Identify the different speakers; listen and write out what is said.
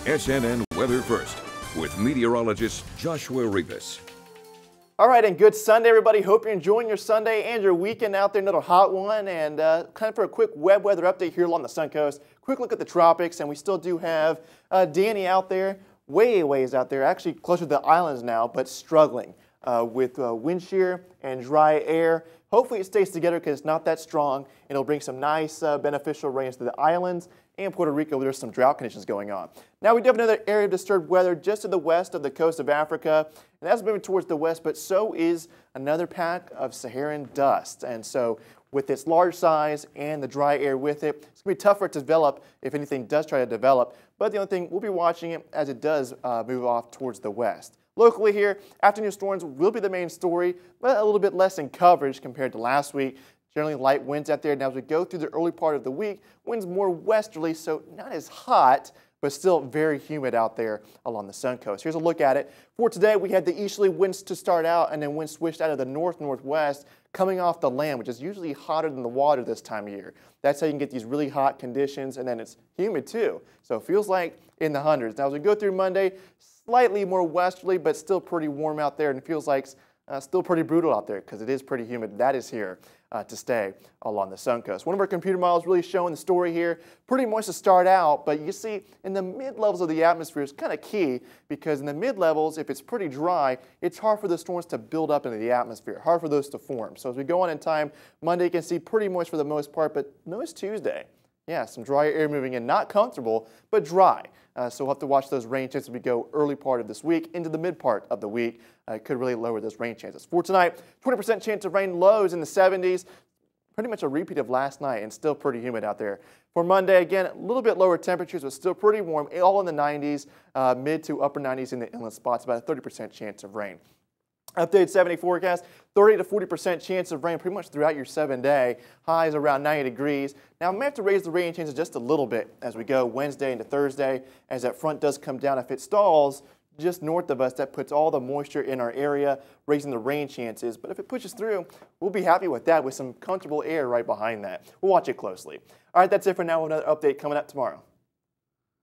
Speaker 1: SNN Weather First with meteorologist Joshua Rivas.
Speaker 2: All right, and good Sunday, everybody. Hope you're enjoying your Sunday and your weekend out there. Another hot one, and kind of for a quick web weather update here along the Sun Coast. Quick look at the tropics, and we still do have Danny out there, ways out there, actually closer to the islands now, but struggling with wind shear and dry air. Hopefully it stays together because it's not that strong, and it'll bring some nice beneficial rains to the islands and Puerto Rico, where there's some drought conditions going on. Now we do have another area of disturbed weather just to the west of the coast of Africa, and that's moving towards the west, but so is another pack of Saharan dust. And so with its large size and the dry air with it, it's going to be tougher to develop if anything does try to develop. But the only thing, we'll be watching it as it does move off towards the west. Locally here, afternoon storms will be the main story, but a little bit less in coverage compared to last week. Generally light winds out there. Now as we go through the early part of the week, winds more westerly, so not as hot, but still very humid out there along the Sun Coast. Here's a look at it. For today, we had the easterly winds to start out, and then winds switched out of the north-northwest coming off the land, which is usually hotter than the water this time of year. That's how you can get these really hot conditions, and then it's humid too. So it feels like in the hundreds. Now as we go through Monday, slightly more westerly, but still pretty warm out there, and it feels like still pretty brutal out there because it is pretty humid. That is here to stay along the Sun Coast. One of our computer models really showing the story here. Pretty moist to start out, but you see in the mid-levels of the atmosphere is kind of key because in the mid-levels, if it's pretty dry, it's hard for the storms to build up into the atmosphere, hard for those to form. So as we go on in time, Monday you can see pretty moist for the most part, but notice Tuesday. Yeah, some dry air moving in, not comfortable, but dry. So we'll have to watch those rain chances as we go early part of this week into the mid part of the week. It could really lower those rain chances. For tonight, 20% chance of rain, lows in the 70s. Pretty much a repeat of last night and still pretty humid out there. For Monday, again, a little bit lower temperatures, but still pretty warm, all in the 90s, mid to upper 90s in the inland spots, about a 30% chance of rain. Updated 70 forecast, 30 to 40% chance of rain pretty much throughout your 7-day. Highs around 90 degrees. Now, I may have to raise the rain chances just a little bit as we go Wednesday into Thursday as that front does come down. If it stalls just north of us, that puts all the moisture in our area, raising the rain chances. But if it pushes through, we'll be happy with that with some comfortable air right behind that. We'll watch it closely. All right, that's it for now. Another update coming up tomorrow.